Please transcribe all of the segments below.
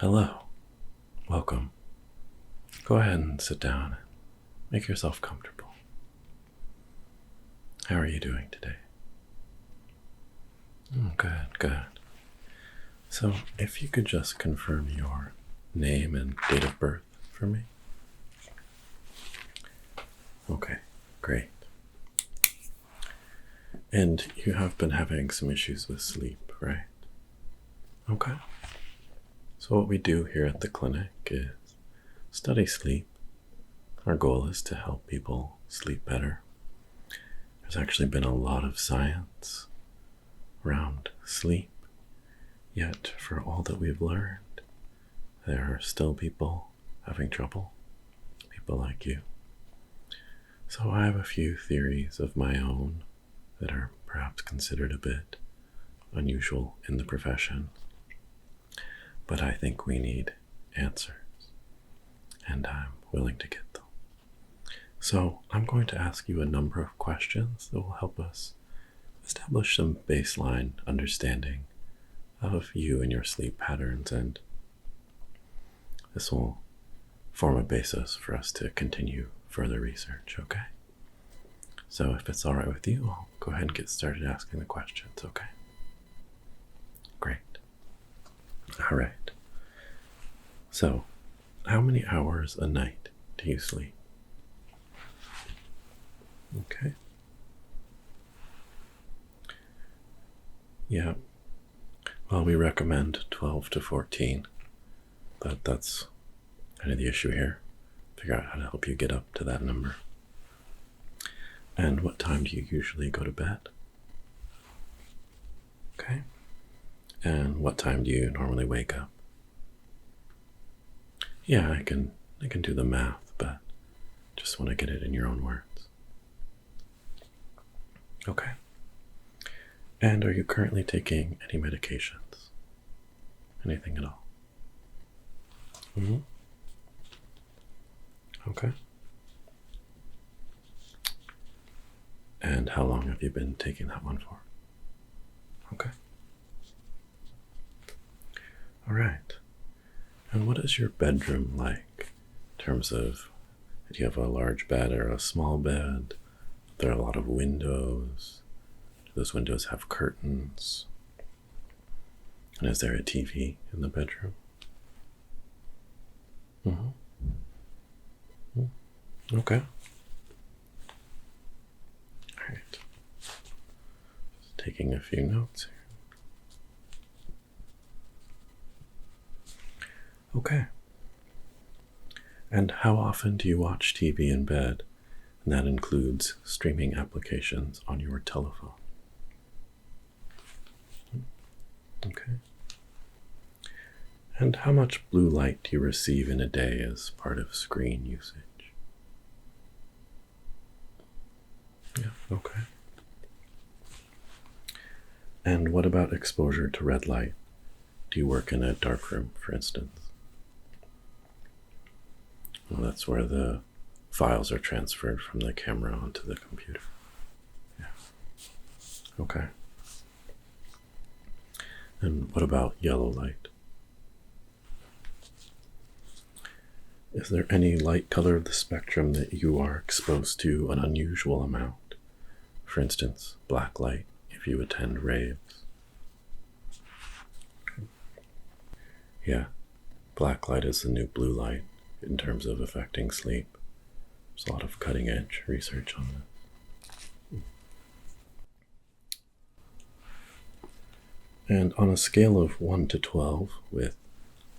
Hello, welcome. Go ahead and sit down and make yourself comfortable. How are you doing today? Good. So, if you could just confirm your name and date of birth for me. Okay, great. And you have been having some issues with sleep, right? Okay. So, what we do here at the clinic is study sleep. Our goal is to help people sleep better. There's actually been a lot of science around sleep, yet for all that we've learned, there are still people having trouble, people like you. So I have a few theories of my own that are perhaps considered a bit unusual in the profession, but I think we need answers, and I'm willing to get them. So I'm going to ask you a number of questions that will help us establish some baseline understanding of you and your sleep patterns, and this will form a basis for us to continue further research, okay? So if it's all right with you, I'll go ahead and get started asking the questions, okay? Great. All right. So, how many hours a night do you sleep? Okay. Yeah. Well, we recommend 12 to 14, but that's kind of the issue here. Figure out how to help you get up to that number. And what time do you usually go to bed? Okay. And what time do you normally wake up? Yeah, I can do the math, but just want to get it in your own words. Okay. And are you currently taking any medications? Anything at all? Okay. And how long have you been taking that one for? Okay. All right. And what is your bedroom like in terms of, do you have a large bed or a small bed? There are a lot of windows. Do those windows have curtains? And is there a TV in the bedroom? Okay. All right. Just taking a few notes here. Okay. And how often do you watch TV in bed? And that includes streaming applications on your telephone. Okay. And how much blue light do you receive in a day as part of screen usage? Yeah, okay. And what about exposure to red light? Do you work in a dark room, for instance? Well, that's where the files are transferred from the camera onto the computer. Yeah. Okay. And what about yellow light? Is there any light color of the spectrum that you are exposed to an unusual amount? For instance, black light if you attend raves. Yeah, black light is the new blue light in terms of affecting sleep. There's a lot of cutting edge research on this. And on a scale of 1 to 12, with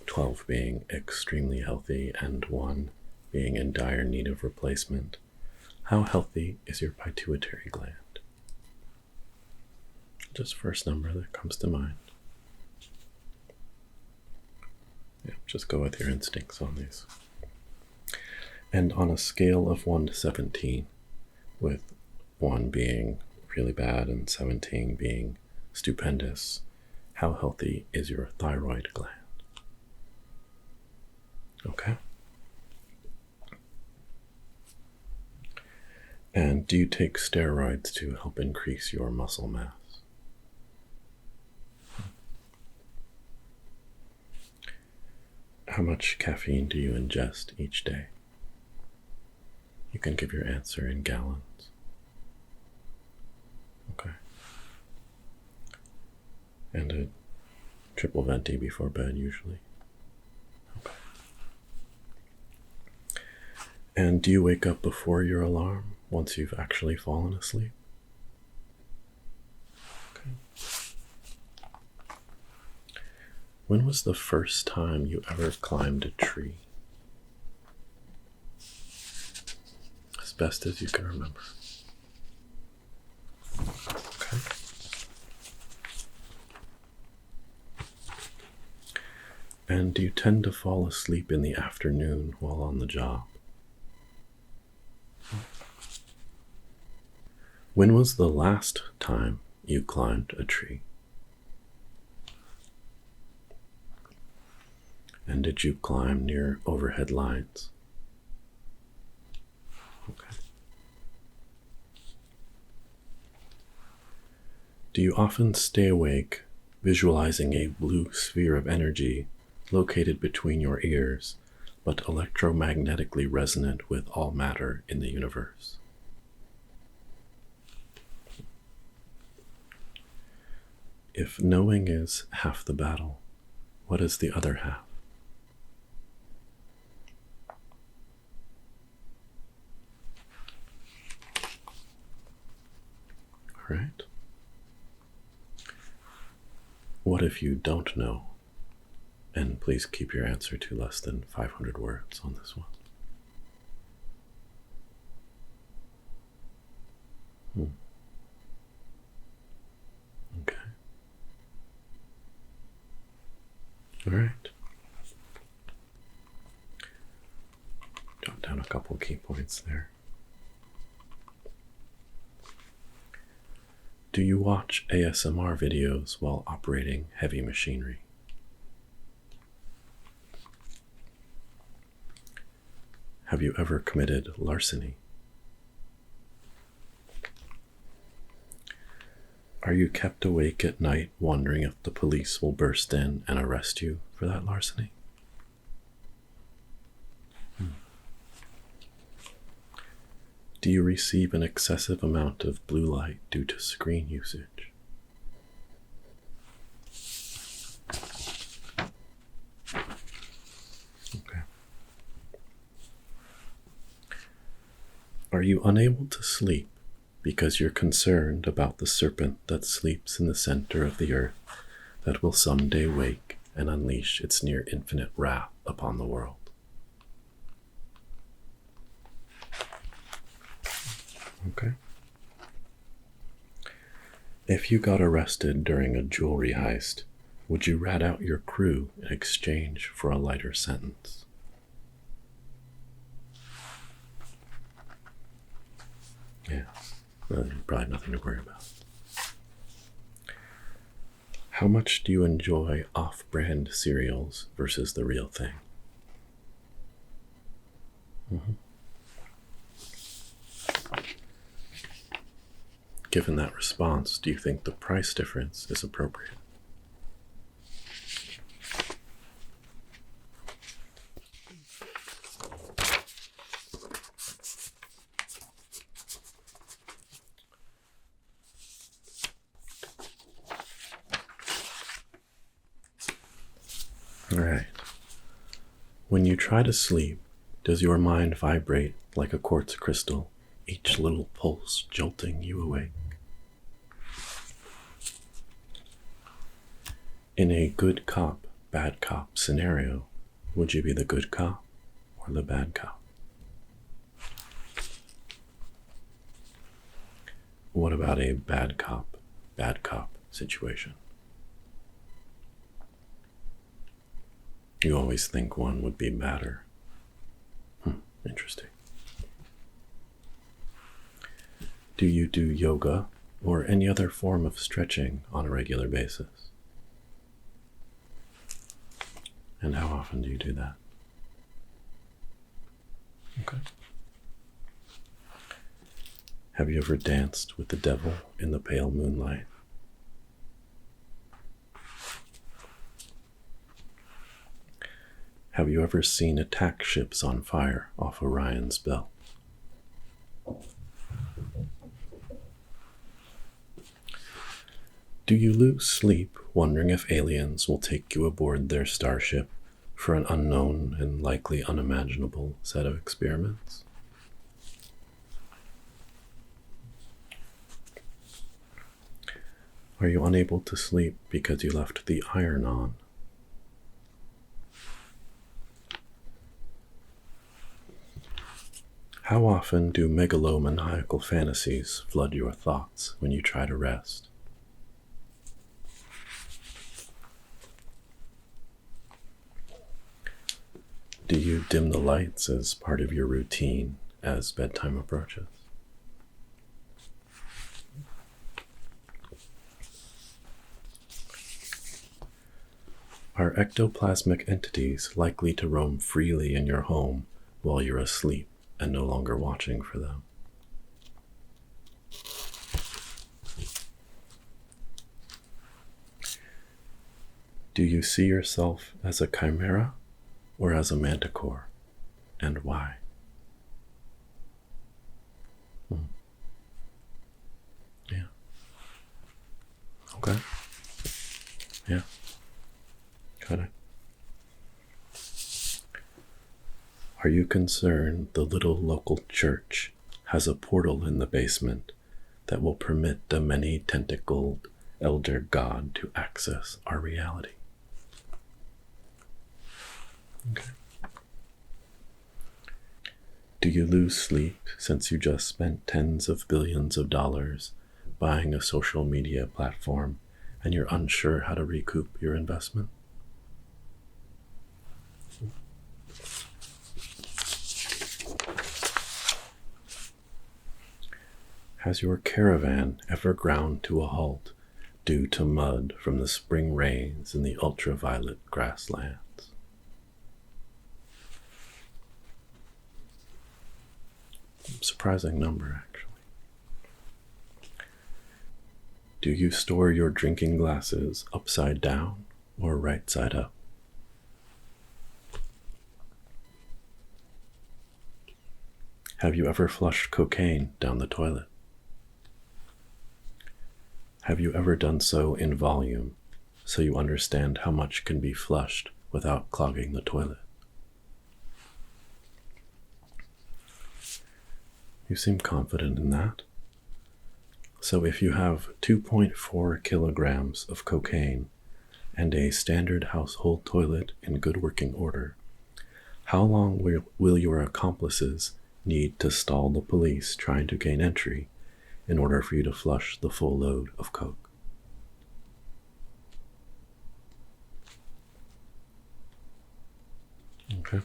12 being extremely healthy and 1 being in dire need of replacement, how healthy is your pituitary gland? Just first number that comes to mind. Yeah, just go with your instincts on these. And on a scale of 1 to 17, with 1 being really bad and 17 being stupendous, how healthy is your thyroid gland? Okay. And do you take steroids to help increase your muscle mass? How much caffeine do you ingest each day? You can give your answer in gallons. Okay. And a triple venti before bed, usually. Okay. And do you wake up before your alarm once you've actually fallen asleep? Okay. When was the first time you ever climbed a tree? As best as you can remember. Okay. And do you tend to fall asleep in the afternoon while on the job? When was the last time you climbed a tree? And did you climb near overhead lines? Okay. Do you often stay awake visualizing a blue sphere of energy located between your ears, but electromagnetically resonant with all matter in the universe? If knowing is half the battle, what is the other half? All right. What if you don't know? And please keep your answer to less than 500 words on this one. Okay. All right. Jot down a couple key points there. Do you watch ASMR videos while operating heavy machinery? Have you ever committed larceny? Are you kept awake at night wondering if the police will burst in and arrest you for that larceny? Do you receive an excessive amount of blue light due to screen usage? Okay. Are you unable to sleep because you're concerned about the serpent that sleeps in the center of the earth that will someday wake and unleash its near infinite wrath upon the world? Okay. If you got arrested during a jewelry heist, would you rat out your crew in exchange for a lighter sentence? Yeah, well, probably nothing to worry about. How much do you enjoy off-brand cereals versus the real thing? Given that response, do you think the price difference is appropriate? All right. When you try to sleep, does your mind vibrate like a quartz crystal, each little pulse jolting you awake? In a good cop, bad cop scenario, would you be the good cop or the bad cop? What about a bad cop situation? You always think one would be badder. Interesting. Do you do yoga or any other form of stretching on a regular basis? And how often do you do that? Okay. Have you ever danced with the devil in the pale moonlight? Have you ever seen attack ships on fire off Orion's belt? Do you lose sleep wondering if aliens will take you aboard their starship for an unknown and likely unimaginable set of experiments? Are you unable to sleep because you left the iron on? How often do megalomaniacal fantasies flood your thoughts when you try to rest? Do you dim the lights as part of your routine as bedtime approaches? Are ectoplasmic entities likely to roam freely in your home while you're asleep and no longer watching for them? Do you see yourself as a chimera or as a manticore, and why? Yeah. Okay. Yeah. Got it. Are you concerned the little local church has a portal in the basement that will permit the many-tentacled elder god to access our reality? Okay. Do you lose sleep since you just spent tens of billions of dollars buying a social media platform and you're unsure how to recoup your investment? Has your caravan ever ground to a halt due to mud from the spring rains in the ultraviolet grasslands? Surprising number, actually. Do you store your drinking glasses upside down or right side up? Have you ever flushed cocaine down the toilet? Have you ever done so in volume so you understand how much can be flushed without clogging the toilet? You seem confident in that. So if you have 2.4 kilograms of cocaine and a standard household toilet in good working order, how long will your accomplices need to stall the police trying to gain entry in order for you to flush the full load of coke? Okay.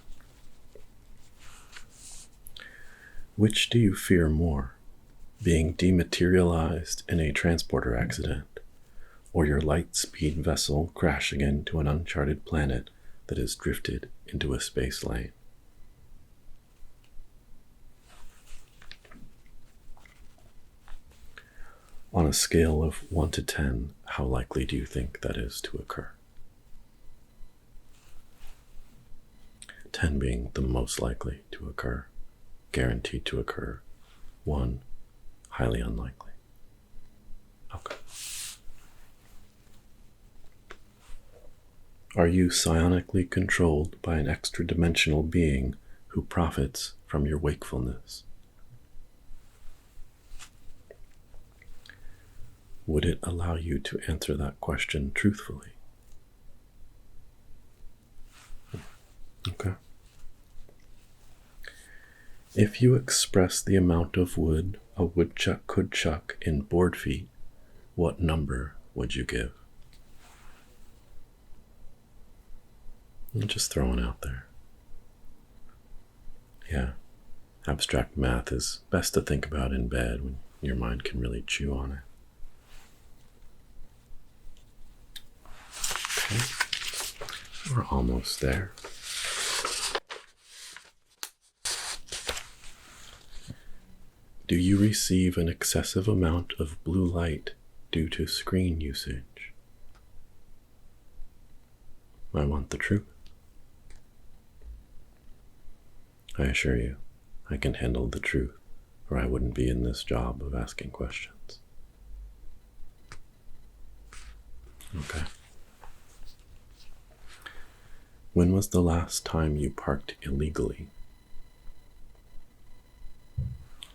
Which do you fear more, being dematerialized in a transporter accident, or your light-speed vessel crashing into an uncharted planet that has drifted into a space lane? On a scale of 1 to 10, how likely do you think that is to occur? 10 being the most likely to occur, guaranteed to occur. 1, highly unlikely. Okay. Are you psionically controlled by an extra-dimensional being who profits from your wakefulness? Would it allow you to answer that question truthfully? Okay. If you express the amount of wood a woodchuck could chuck in board feet, what number would you give? I'm just throwing out there. Yeah, abstract math is best to think about in bed when your mind can really chew on it. Okay, we're almost there. Do you receive an excessive amount of blue light due to screen usage? I want the truth. I assure you, I can handle the truth, or I wouldn't be in this job of asking questions. Okay. When was the last time you parked illegally?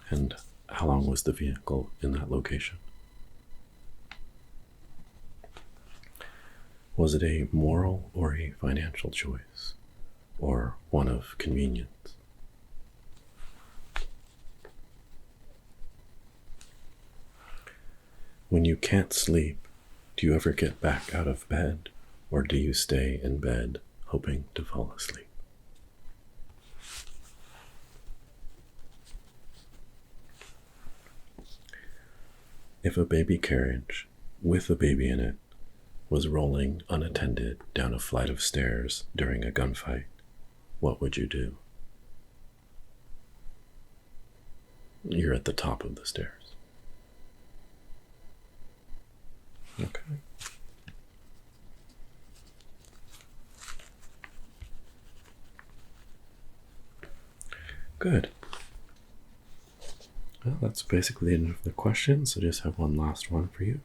And how long was the vehicle in that location? Was it a moral or a financial choice, or one of convenience? When you can't sleep, do you ever get back out of bed, or do you stay in bed hoping to fall asleep? If a baby carriage with a baby in it was rolling unattended down a flight of stairs during a gunfight, what would you do? You're at the top of the stairs. Okay. Good. Well, that's basically the end of the questions. I just have one last one for you.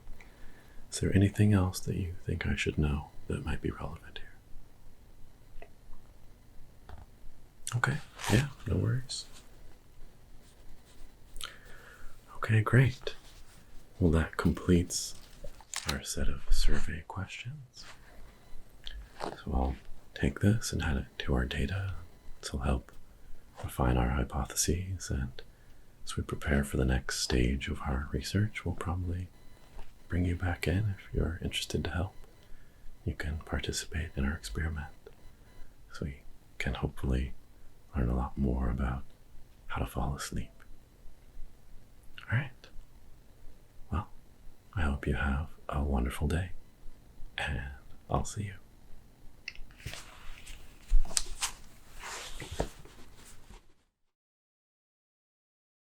Is there anything else that you think I should know that might be relevant here? Okay, yeah, no worries. Okay, great. Well, that completes our set of survey questions. So I'll take this and add it to our data. This will help refine our hypotheses, and as we prepare for the next stage of our research, we'll probably bring you back in if you're interested to help. You can participate in our experiment so we can hopefully learn a lot more about how to fall asleep. All right. Well, I hope you have a wonderful day, and I'll see you